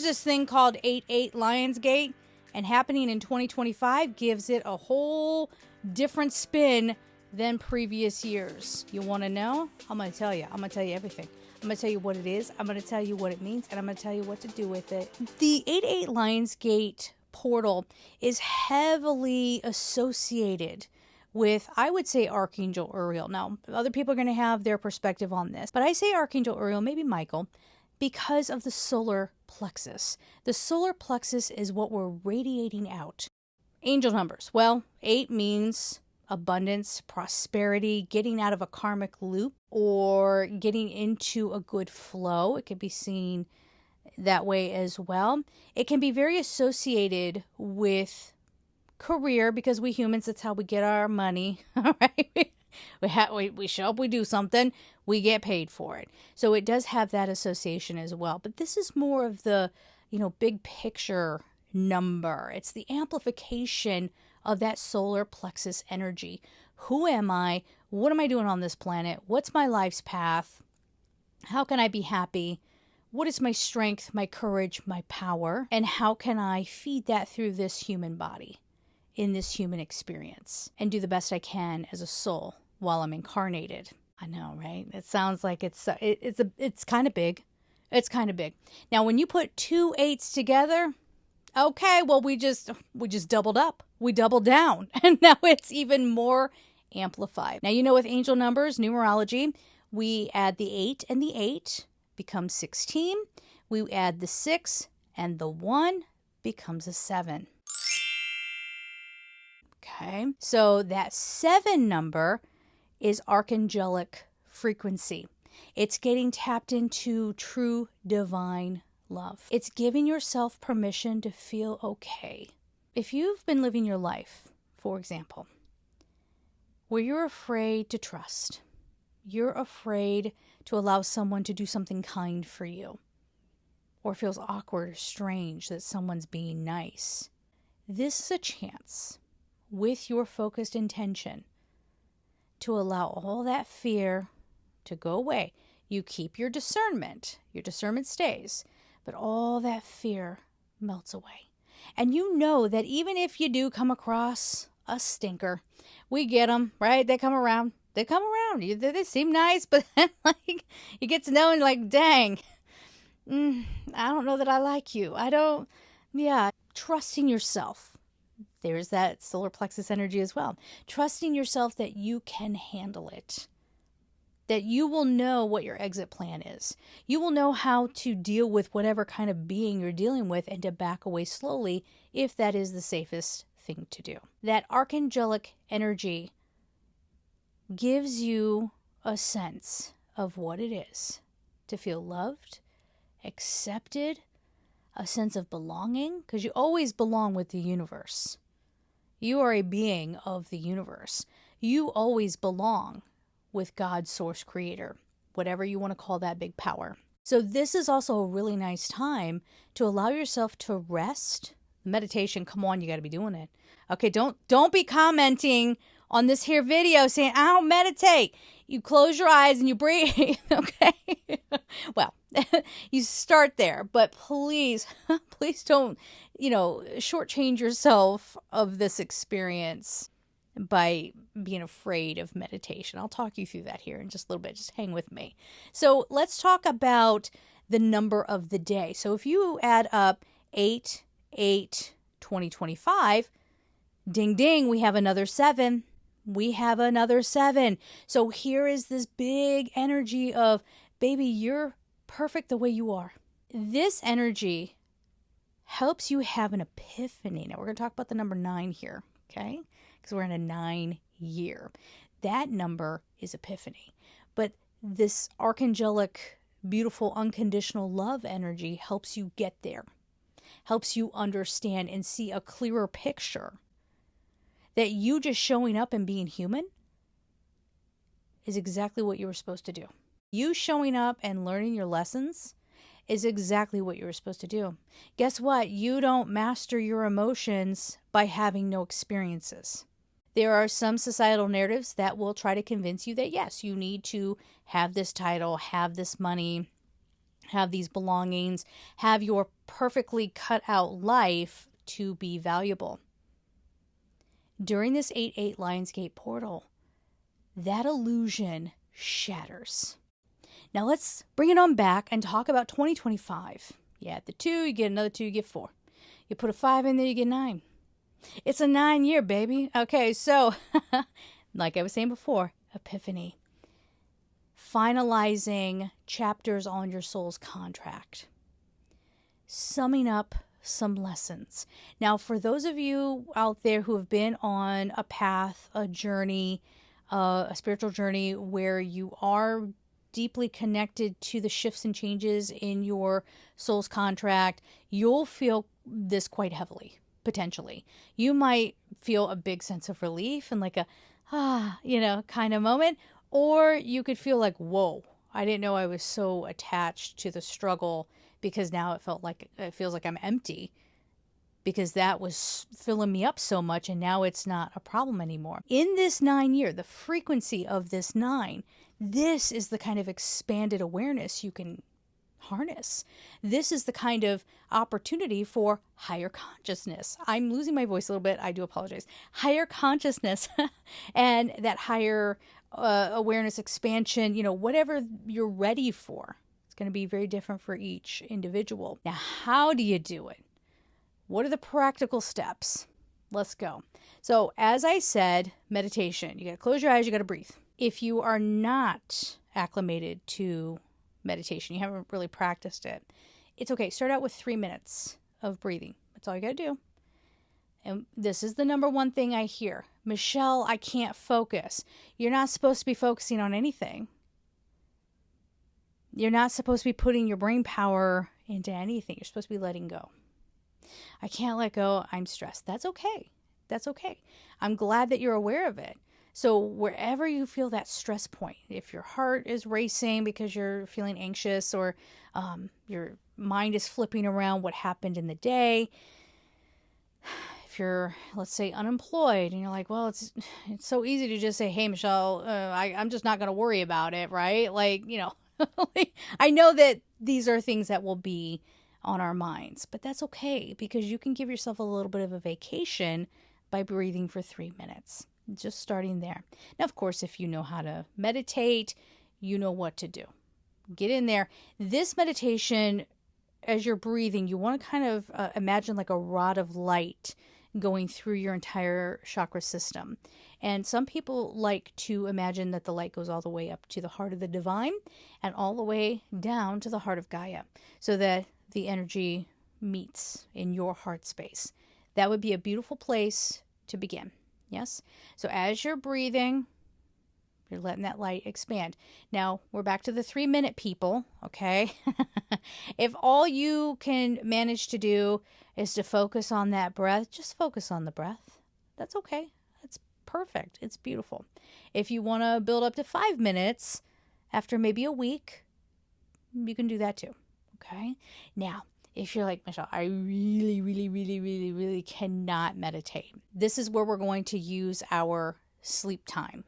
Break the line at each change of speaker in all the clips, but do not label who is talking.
this thing called 88 Lionsgate, and happening in 2025 gives it a whole different spin than previous years. You want to know? I'm going to tell you. I'm going to tell you everything. I'm going to tell you what it is. I'm going to tell you what it means, and I'm going to tell you what to do with it. The 88 Lionsgate portal is heavily associated with, I would say, Archangel Uriel. Now, other people are going to have their perspective on this, but I say Archangel Uriel, maybe Michael, because of the solar plexus. The solar plexus is what we're radiating out. Angel numbers. Well, 8 means abundance, prosperity, getting out of a karmic loop, or getting into a good flow. It can be seen that way as well. It can be very associated with career, because we humans, that's how we get our money. All right. We show up, we do something, we get paid for it. So it does have that association as well. But this is more of the, big picture number. It's the amplification of that solar plexus energy. Who am I? What am I doing on this planet? What's my life's path? How can I be happy? What is my strength, my courage, my power? And how can I feed that through this human body, in this human experience, and do the best I can as a soul while I'm incarnated? I know, right? It sounds like it's kind of big. It's kind of big. Now, when you put 2 8s together, okay, well, we just doubled up. We doubled down, and now it's even more amplified. Now, with angel numbers, numerology, we add the 8 and the 8 becomes 16. We add the 6 and the 1 becomes a 7. Okay, so that 7 number is archangelic frequency. It's getting tapped into true divine love. It's giving yourself permission to feel okay. If you've been living your life, for example, where you're afraid to trust, you're afraid to allow someone to do something kind for you, or feels awkward or strange that someone's being nice, this is a chance, with your focused intention, to allow all that fear to go away. You keep your discernment stays, but all that fear melts away. And you know that even if you do come across a stinker, we get them, right? They come around. They seem nice, but then you get to know and dang, I don't know that I like you. Trusting yourself. There's that solar plexus energy as well. Trusting yourself that you can handle it. That you will know what your exit plan is. You will know how to deal with whatever kind of being you're dealing with, and to back away slowly if that is the safest thing to do. That archangelic energy gives you a sense of what it is to feel loved, accepted, a sense of belonging, because you always belong with the universe. You are a being of the universe. You always belong with God's source creator, whatever you want to call that big power. So this is also a really nice time to allow yourself to rest. Meditation, come on, you got to be doing it. Okay, don't be commenting on this here video saying, I don't meditate. You close your eyes and you breathe, okay? Well, you start there, but please don't, shortchange yourself of this experience by being afraid of meditation. I'll talk you through that here in just a little bit. Just hang with me. So let's talk about the number of the day. So if you add up 8/8/2025, ding, ding, we have another 7. We have another 7. So here is this big energy of, baby, you're perfect the way you are. This energy helps you have an epiphany. Now we're going to talk about the number 9 here, okay? Because we're in a 9 year. That number is epiphany. But this archangelic, beautiful, unconditional love energy helps you get there. Helps you understand and see a clearer picture. That you just showing up and being human is exactly what you were supposed to do. You showing up and learning your lessons is exactly what you were supposed to do. Guess what? You don't master your emotions by having no experiences. There are some societal narratives that will try to convince you that, yes, you need to have this title, have this money, have these belongings, have your perfectly cut out life to be valuable. During this 8/8 Lionsgate portal, that illusion shatters. Now let's bring it on back and talk about 2025. You add the 2, you get another 2, you get 4. You put a 5 in there, you get 9. It's a 9 year, baby. Okay, so like I was saying before, epiphany. Finalizing chapters on your soul's contract. Summing up some lessons. Now, for those of you out there who have been on a path, a journey, a spiritual journey where you are deeply connected to the shifts and changes in your soul's contract, you'll feel this quite heavily, potentially. You might feel a big sense of relief and like a, kind of moment, or you could feel like, whoa, I didn't know I was so attached to the struggle, because now it feels like I'm empty, because that was filling me up so much and now it's not a problem anymore. In this 9 year, the frequency of this 9, this is the kind of expanded awareness you can harness. This is the kind of opportunity for higher consciousness. I'm losing my voice a little bit. I do apologize. Higher consciousness and that higher awareness expansion, whatever you're ready for. It's going to be very different for each individual. Now, how do you do it? What are the practical steps? Let's go. So, as I said, meditation. You got to close your eyes, you got to breathe. If you are not acclimated to meditation, you haven't really practiced it, it's okay. Start out with 3 minutes of breathing. That's all you got to do. And this is the number one thing I hear. Michelle, I can't focus. You're not supposed to be focusing on anything. You're not supposed to be putting your brain power into anything. You're supposed to be letting go. I can't let go. I'm stressed. That's okay. That's okay. I'm glad that you're aware of it. So wherever you feel that stress point, if your heart is racing because you're feeling anxious, or your mind is flipping around what happened in the day, if you're, let's say, unemployed and you're like, well, it's so easy to just say, hey, Michelle, I'm just not going to worry about it, right? I know that these are things that will be on our minds, but that's okay, because you can give yourself a little bit of a vacation by breathing for 3 minutes. Just starting there. Now, of course, if you know how to meditate, you know what to do. Get in there. This meditation, as you're breathing, you want to kind of imagine like a rod of light going through your entire chakra system. And some people like to imagine that the light goes all the way up to the heart of the divine and all the way down to the heart of Gaia, so that the energy meets in your heart space. That would be a beautiful place to begin. Yes? So as you're breathing, you're letting that light expand. Now, we're back to the 3 minute people, okay? If all you can manage to do is to focus on that breath, just focus on the breath. That's okay. That's perfect. It's beautiful. If you want to build up to 5 minutes after maybe a week, you can do that too, okay? Now, if you're like, Michelle, I really cannot meditate, this is where we're going to use our sleep time.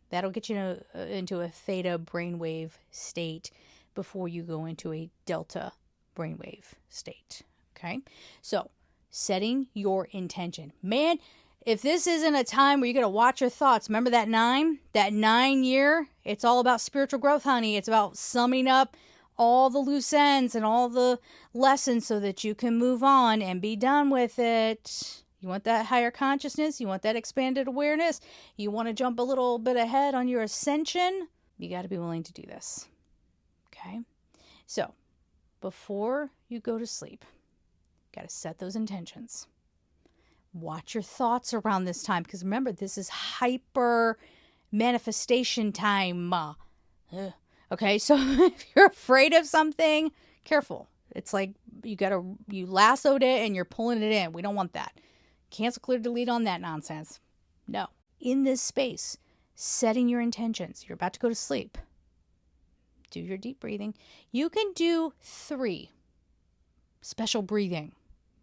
That'll get you into a theta brainwave state before you go into a delta brainwave state. Okay? So, setting your intention. Man, if this isn't a time where you got to watch your thoughts, remember that 9? That 9 year, it's all about spiritual growth, honey. It's about summing up all the loose ends and all the lessons so that you can move on and be done with it. You want that higher consciousness? You want that expanded awareness? You want to jump a little bit ahead on your ascension? You got to be willing to do this. Okay? So, before you go to sleep, you got to set those intentions. Watch your thoughts around this time, because remember, this is hyper manifestation time. Okay, so if you're afraid of something, careful. It's like you lassoed it and you're pulling it in. We don't want that. Cancel, clear, delete on that nonsense. No. In this space, setting your intentions. You're about to go to sleep. Do your deep breathing. You can do 3 special breathing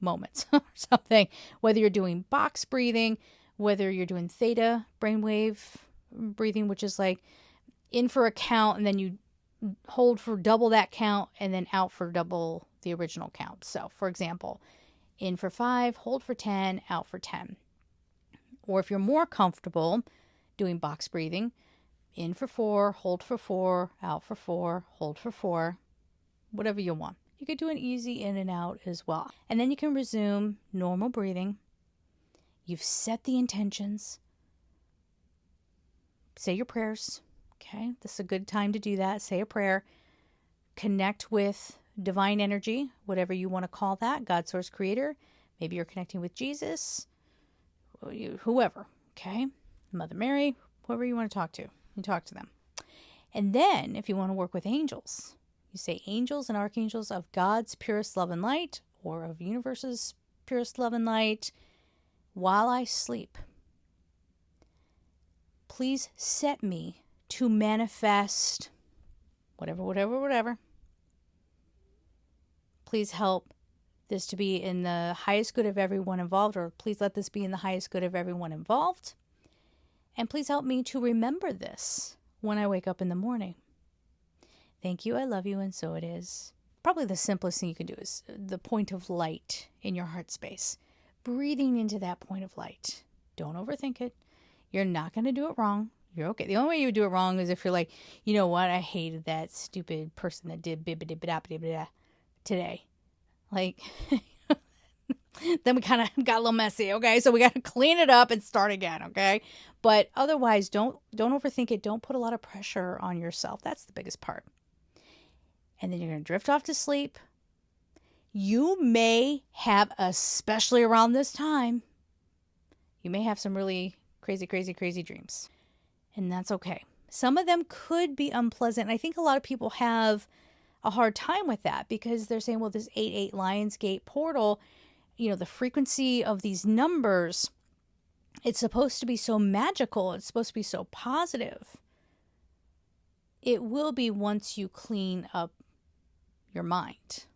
moments or something. Whether you're doing box breathing, whether you're doing theta brainwave breathing, which is like in for a count and then you hold for double that count and then out for double the original count. So, for example, in for 5, hold for 10, out for 10. Or if you're more comfortable doing box breathing, in for 4, hold for 4, out for 4, hold for 4, whatever you want. You could do an easy in and out as well. And then you can resume normal breathing. You've set the intentions. Say your prayers. Okay, this is a good time to do that. Say a prayer. Connect with divine energy, whatever you want to call that, God, source, creator. Maybe you're connecting with Jesus, whoever, okay? Mother Mary, whoever you want to talk to. You talk to them. And then if you want to work with angels, you say angels and archangels of God's purest love and light, or of universe's purest love and light, while I sleep, please set me to manifest whatever. Please help this to be in the highest good of everyone involved, or please let this be in the highest good of everyone involved. And please help me to remember this when I wake up in the morning. Thank you, I love you, and so it is. Probably the simplest thing you can do is the point of light in your heart space. Breathing into that point of light. Don't overthink it. You're not going to do it wrong. You're okay. The only way you would do it wrong is if you're like, you know what, I hated that stupid person that did today. Like, then we kind of got a little messy, okay? So we got to clean it up and start again, okay? But otherwise, don't overthink it. Don't put a lot of pressure on yourself. That's the biggest part. And then you're going to drift off to sleep. You may have, especially around this time, you may have some really crazy dreams. And that's okay. Some of them could be unpleasant. And I think a lot of people have a hard time with that because they're saying, well, this 88 Lionsgate portal, you know, the frequency of these numbers, it's supposed to be so magical. It's supposed to be so positive. It will be once you clean up your mind.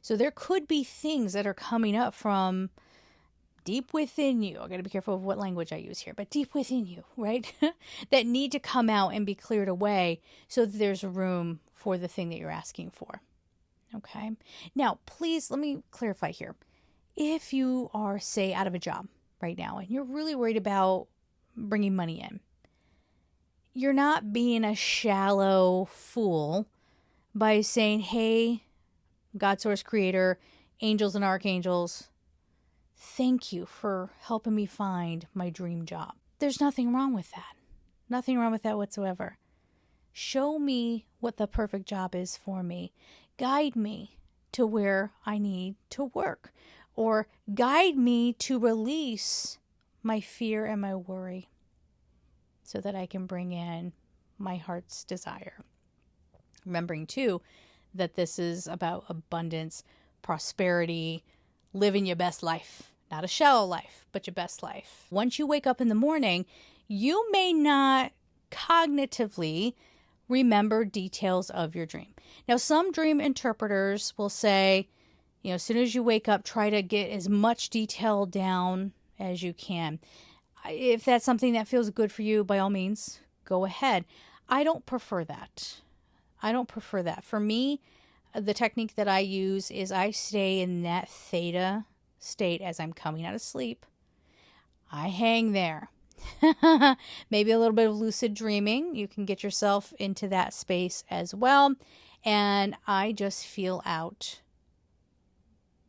So there could be things that are coming up from deep within you. I got to be careful of what language I use here, but deep within you, right? That need to come out and be cleared away so that there's room for the thing that you're asking for. Okay. Now, please let me clarify here. If you are, say, out of a job right now and you're really worried about bringing money in, you're not being a shallow fool by saying, hey, God, source, creator, angels and archangels, thank you for helping me find my dream job. There's nothing wrong with that. Nothing wrong with that whatsoever. Show me what the perfect job is for me. Guide me to where I need to work. Or guide me to release my fear and my worry so that I can bring in my heart's desire. Remembering, too, that this is about abundance, prosperity, living your best life. Not a shallow life, but your best life. Once you wake up in the morning, you may not cognitively remember details of your dream. Now, some dream interpreters will say, you know, as soon as you wake up, try to get as much detail down as you can. If that's something that feels good for you, by all means, go ahead. I don't prefer that. For me, the technique that I use is I stay in that theta state as I'm coming out of sleep. I hang there. Maybe a little bit of lucid dreaming. You can get yourself into that space as well. And I just feel out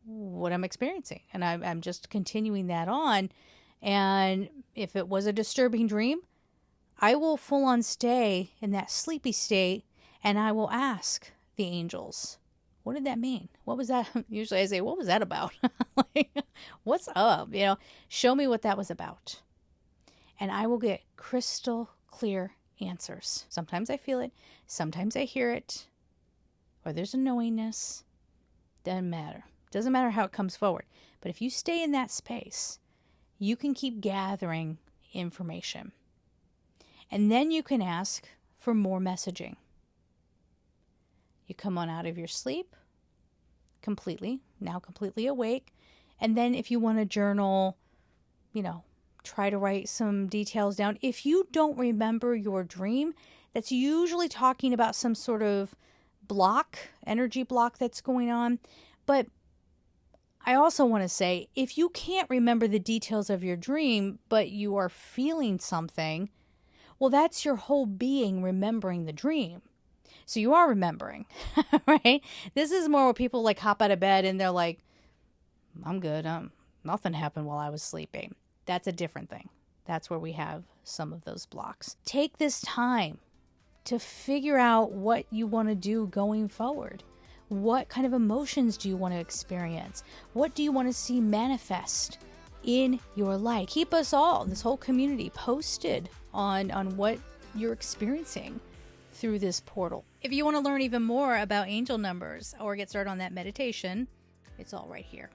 what I'm experiencing. And I'm just continuing that on. And if it was a disturbing dream, I will full on stay in that sleepy state and I will ask the angels, what did that mean? What was that? Usually I say, what was that about? Like, what's up? You know, show me what that was about. And I will get crystal clear answers. Sometimes I feel it. Sometimes I hear it. Or there's a knowingness. Doesn't matter. Doesn't matter how it comes forward. But if you stay in that space, you can keep gathering information. And then you can ask for more messaging. You come on out of your sleep completely, now completely awake. And then if you want to journal, you know, try to write some details down. If you don't remember your dream, that's usually talking about some sort of block, energy block that's going on. But I also want to say, if you can't remember the details of your dream, but you are feeling something, well, that's your whole being remembering the dream. So you are remembering, right? This is more where people like hop out of bed and they're like, I'm good. Nothing happened while I was sleeping. That's a different thing. That's where we have some of those blocks. Take this time to figure out what you want to do going forward. What kind of emotions do you want to experience? What do you want to see manifest in your life? Keep us all, this whole community, posted on what you're experiencing through this portal. If you want to learn even more about angel numbers or get started on that meditation, it's all right here.